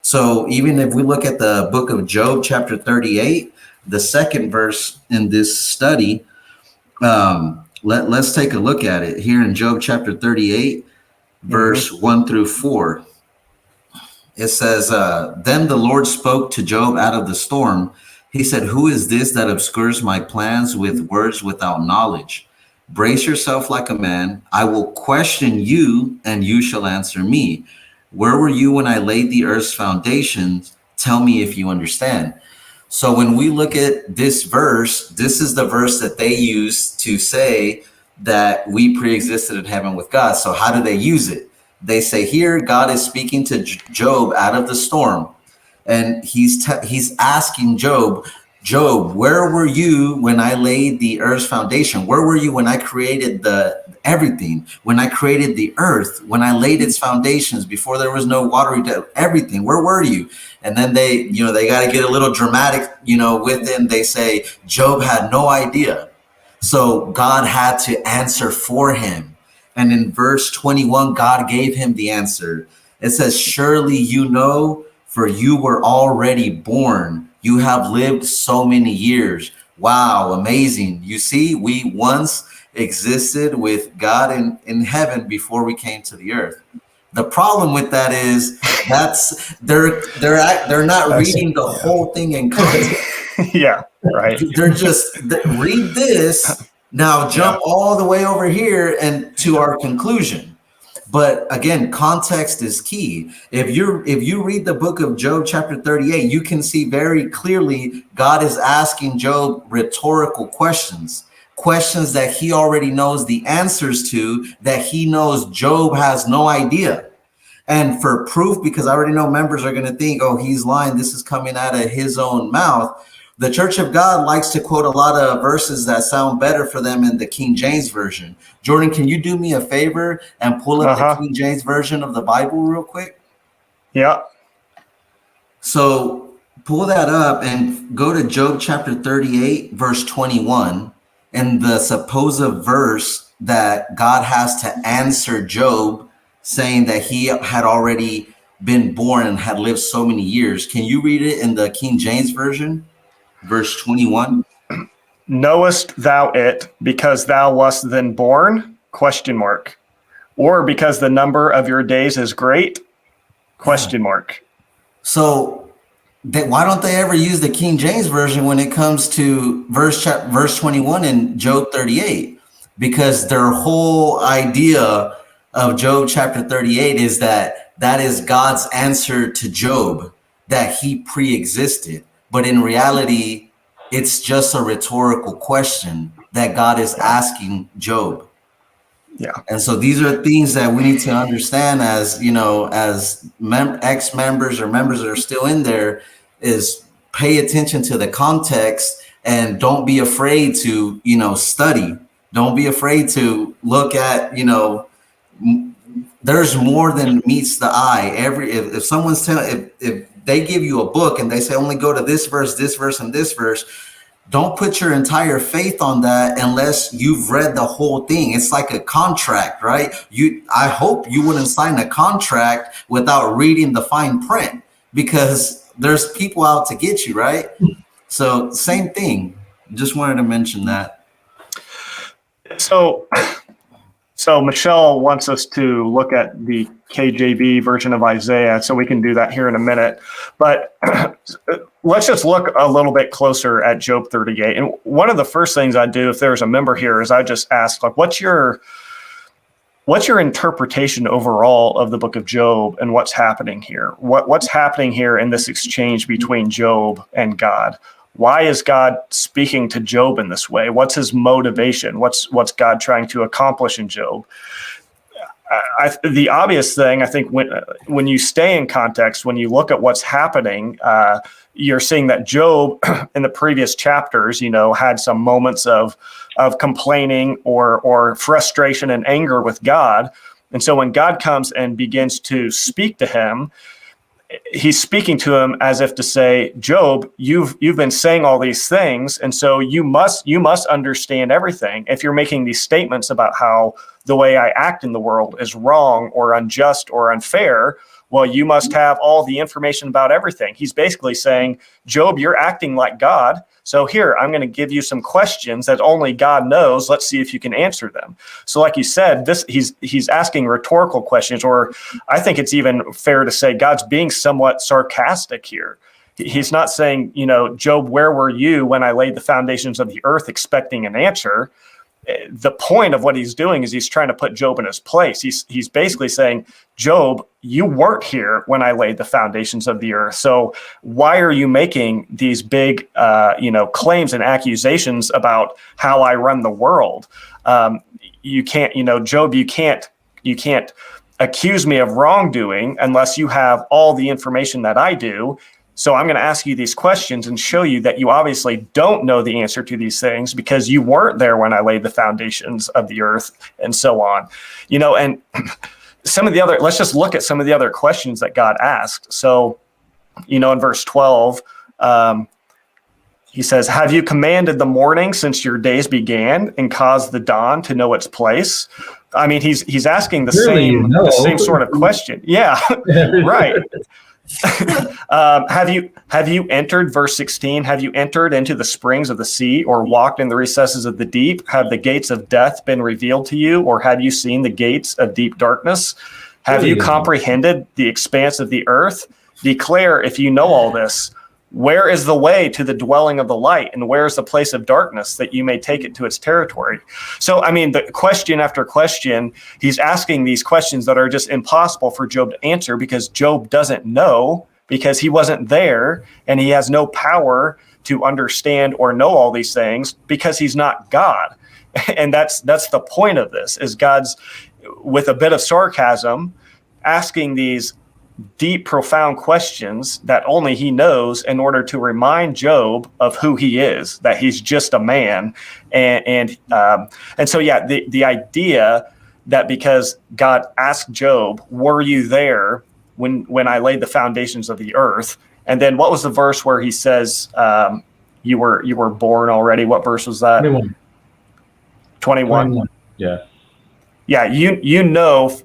So even if we look at the book of Job, chapter 38, the second verse in this study, let's take a look at it here in Job chapter 38, verse 1 through 4. It says, then the Lord spoke to Job out of the storm. He said, who is this that obscures my plans with words without knowledge? Brace yourself like a man. I will question you, and you shall answer me. Where were you when I laid the earth's foundations? Tell me if you understand. So when we look at this verse, this is the verse that they use to say that we pre-existed in heaven with God. So how do they use it? They say here, God is speaking to Job out of the storm. And he's asking Job, where were you when I laid the earth's foundation? Where were you when I created everything? When I created the earth, when I laid its foundations, before there was no watery depth, everything, where were you? And then they got to get a little dramatic, with them. They say Job had no idea. So God had to answer for him. And in verse 21, God gave him the answer. It says, surely you know, for you were already born. You have lived so many years. Wow, amazing. You see, we once existed with God in heaven before we came to the earth. The problem with that is they're not reading the whole thing in context. Yeah, right. They're just read this. Now jump all the way over here and to our conclusion. But again, context is key. If you read the book of Job chapter 38, you can see very clearly God is asking Job rhetorical questions that he already knows the answers to, that he knows Job has no idea. And for proof, because I already know members are going to think, oh, he's lying, this is coming out of his own mouth. The Church of God likes to quote a lot of verses that sound better for them in the King James Version. Jordan, can you do me a favor and pull up the King James Version of the Bible real quick? Yeah. So pull that up and go to Job chapter 38, verse 21, and the supposed verse that God has to answer Job, saying that he had already been born and had lived so many years. Can you read it in the King James Version? Verse 21. Knowest thou it because thou wast then born? ? Or because the number of your days is great? ? So why don't they ever use the King James Version when it comes to verse 21 in Job 38? Because their whole idea of Job chapter 38 is that is God's answer to Job, that he pre-existed. But in reality, it's just a rhetorical question that God is asking Job. Yeah. And so these are things that we need to understand as, as ex-members or members that are still in there, is pay attention to the context and don't be afraid to, study. Don't be afraid to look at, there's more than meets the eye. If someone's telling, if they give you a book and they say only go to this verse, and this verse, don't put your entire faith on that unless you've read the whole thing. It's like a contract, right? I hope you wouldn't sign a contract without reading the fine print, because there's people out to get you, right? So same thing. Just wanted to mention that. So Michelle wants us to look at the KJV version of Isaiah, so we can do that here in a minute. But let's just look a little bit closer at Job 38. And one of the first things I do if there's a member here is I just ask, like, what's your interpretation overall of the book of Job and what's happening here? What's happening here in this exchange between Job and God? Why is God speaking to Job in this way? What's his motivation? What's God trying to accomplish in Job? The obvious thing, I think, when you stay in context, when you look at what's happening, you're seeing that Job in the previous chapters, had some moments of complaining or frustration and anger with God. And so when God comes and begins to speak to him, he's speaking to him as if to say, Job, you've been saying all these things, and so you must understand everything. If you're making these statements about how the way I act in the world is wrong or unjust or unfair, well, you must have all the information about everything. He's basically saying, Job, you're acting like God. So here, I'm going to give you some questions that only God knows. Let's see if you can answer them. So like you said, he's asking rhetorical questions, or I think it's even fair to say God's being somewhat sarcastic here. He's not saying, Job, where were you when I laid the foundations of the earth, expecting an answer. The point of what he's doing is he's trying to put Job in his place. He's basically saying, Job, you weren't here when I laid the foundations of the earth. So why are you making these big, claims and accusations about how I run the world? You can't, Job, you can't accuse me of wrongdoing unless you have all the information that I do. So I'm going to ask you these questions and show you that you obviously don't know the answer to these things because you weren't there when I laid the foundations of the earth, and so on. And let's just look at some of the other questions that God asked. So, in verse 12, he says, have you commanded the morning since your days began and caused the dawn to know its place? I mean, he's asking the same sort of question. Yeah, right. Have you entered, verse 16, have you entered into the springs of the sea or walked in the recesses of the deep? Have the gates of death been revealed to you, or have you seen the gates of deep darkness? Have you comprehended the expanse of the earth? Declare if you know all this. Where is the way to the dwelling of the light, and where is the place of darkness that you may take it to its territory? So, I mean, the question after question, he's asking these questions that are just impossible for Job to answer because Job doesn't know, because he wasn't there, and he has no power to understand or know all these things because he's not God. And that's the point of this, is God's, with a bit of sarcasm, asking these deep, profound questions that only he knows in order to remind Job of who he is, that he's just a man. And so, yeah, the idea that because God asked Job, were you there when I laid the foundations of the earth? And then what was the verse where he says, you were born already? What verse was that? 21. Yeah. Yeah,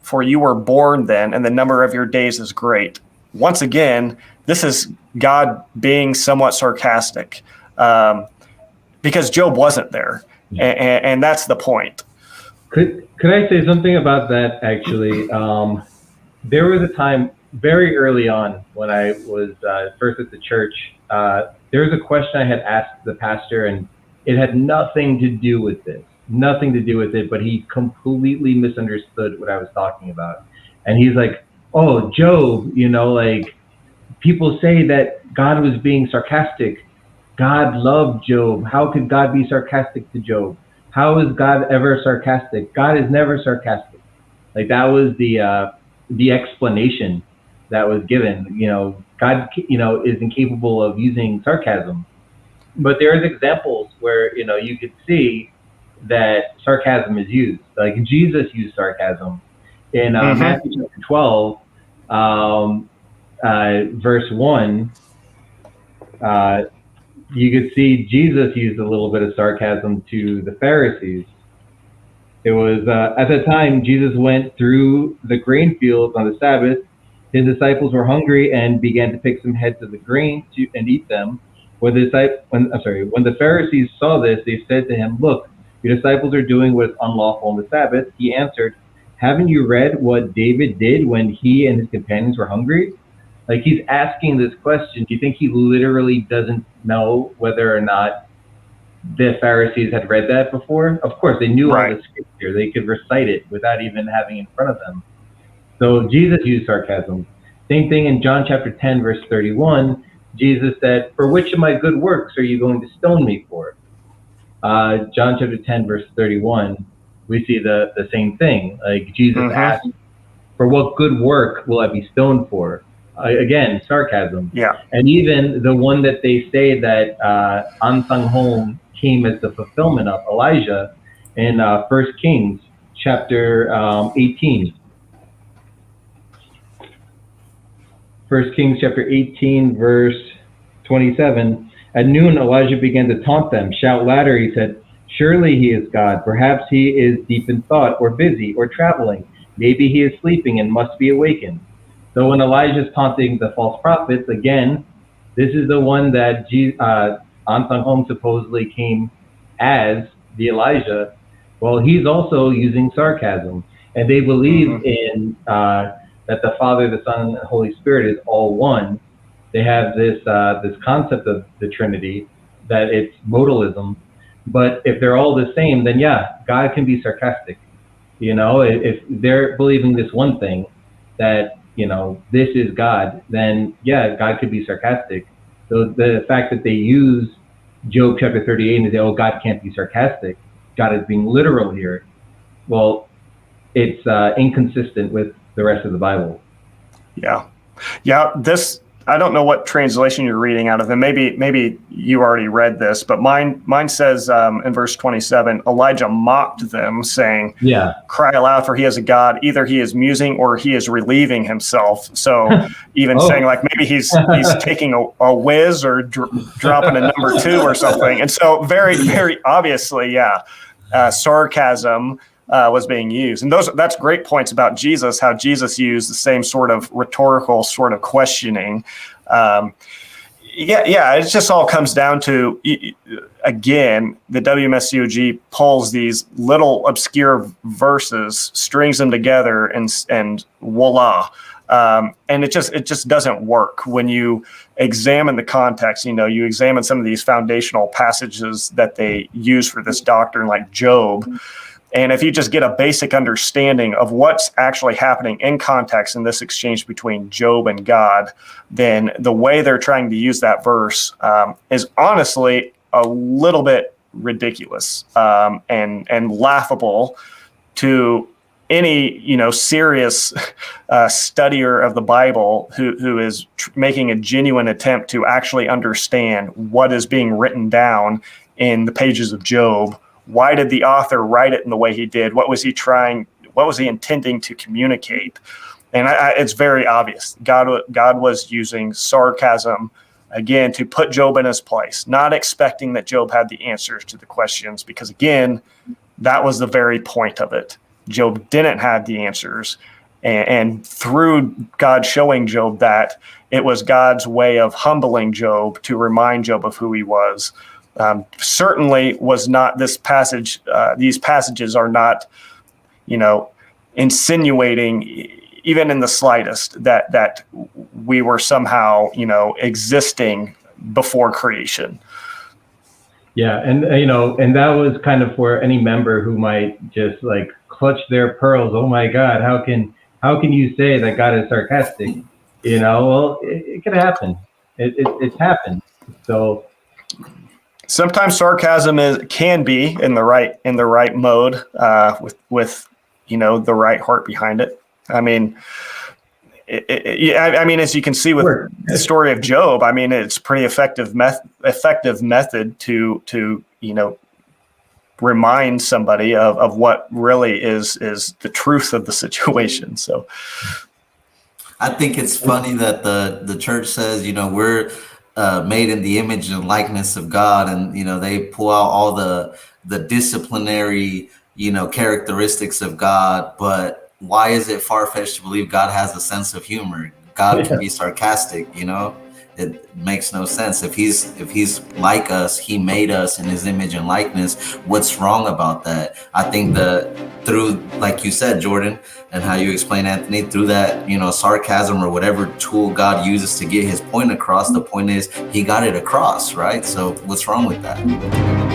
for you were born then, and the number of your days is great. Once again, this is God being somewhat sarcastic, because Job wasn't there, and that's the point. Could I say something about that, actually? There was a time very early on when I was first at the church. There was a question I had asked the pastor, and it had nothing to do with this. Nothing to do with it, but he completely misunderstood what I was talking about. And he's like, oh, Job, people say that God was being sarcastic. God loved Job. How could God be sarcastic to Job? How is God ever sarcastic? God is never sarcastic. Like, that was the explanation that was given. God, is incapable of using sarcasm. But there's examples where, you could see that sarcasm is used. Like, Jesus used sarcasm in Matthew chapter 12, verse 1. You could see Jesus used a little bit of sarcasm to the Pharisees. It was at the time Jesus went through the grain fields on the Sabbath. His disciples were hungry and began to pick some heads of the grain and eat them. When the Pharisees saw this, they said to him, "Look, your disciples are doing what is unlawful on the Sabbath." He answered, "Haven't you read what David did when he and his companions were hungry?" Like, he's asking this question. Do you think he literally doesn't know whether or not the Pharisees had read that before? Of course, they knew all the scripture. They could recite it without even having it in front of them. So Jesus used sarcasm. Same thing in John chapter 10, verse 31. Jesus said, "For which of my good works are you going to stone me for?" John chapter 10, verse 31, we see the same thing. Like, Jesus asked, "For what good work will I be stoned for?" Again, sarcasm. Yeah. And even the one that they say that ahnsahnghong came as the fulfillment of Elijah in 1 Kings chapter 18. 1 Kings chapter 18, verse 27. At noon, Elijah began to taunt them. "Shout louder," he said. "Surely he is God. Perhaps he is deep in thought, or busy, or traveling. Maybe he is sleeping and must be awakened." So when Elijah's taunting the false prophets, again, this is the one that ahnsahnghong supposedly came as the Elijah. Well, he's also using sarcasm, and they believe in that the Father, the Son, and the Holy Spirit is all one. They have this concept of the Trinity, that it's modalism. But if they're all the same, then yeah, God can be sarcastic. You know, if they're believing this one thing, that, you know, this is God, then yeah, God could be sarcastic. So the fact that they use Job chapter 38 and they say, oh, God can't be sarcastic, God is being literal here. Well, it's inconsistent with the rest of the Bible. Yeah. This, I don't know what translation you're reading out of, and maybe you already read this, but mine says in verse 27, Elijah mocked them, saying, yeah, cry aloud, for he is a God. Either he is musing or he is relieving himself. So even saying like maybe he's taking a whiz or dropping a number 2 or something. And so very, very obviously, sarcasm was being used. And that's great points about Jesus, how Jesus used the same sort of rhetorical sort of questioning. It just all comes down to, again, the WMSCOG pulls these little obscure verses, strings them together, and voila. And it just doesn't work when you examine the context. You know, you examine some of these foundational passages that they use for this doctrine, like Job. And if you just get a basic understanding of what's actually happening in context in this exchange between Job and God, then the way they're trying to use that verse is honestly a little bit ridiculous and laughable to any, you know, serious studier of the Bible who is making a genuine attempt to actually understand what is being written down in the pages of Job. Why did the author write it in the way he did? What was he intending to communicate? And it's very obvious. God was using sarcasm, again, to put Job in his place, not expecting that Job had the answers to the questions, because, again, that was the very point of it. Job didn't have the answers. And through God showing Job that, it was God's way of humbling Job to remind Job of who he was. Certainly was not this passage. These passages are not, you know, insinuating even in the slightest that we were somehow, you know, existing before creation. Yeah, and you know, and that was kind of for any member who might just like clutch their pearls. Oh my God, how can you say that God is sarcastic? You know, well, it could happen. It's happened. So. Sometimes sarcasm can be in the right mode with you know, the right heart behind it. I mean, as you can see with the story of Job, I mean, it's pretty effective method to you know, remind somebody of what really is the truth of the situation. So I think it's funny that the church says, you know, we're made in the image and likeness of God, and you know, they pull out all the disciplinary, you know, characteristics of God. But why is it far-fetched to believe God has a sense of humor? God can be sarcastic, you know. It makes no sense. If he's like us, he made us in his image and likeness. What's wrong about that? I think through, like you said, Jordan, and how you explain, Anthony, through that, you know, sarcasm or whatever tool God uses to get his point across, the point is he got it across, right? So what's wrong with that?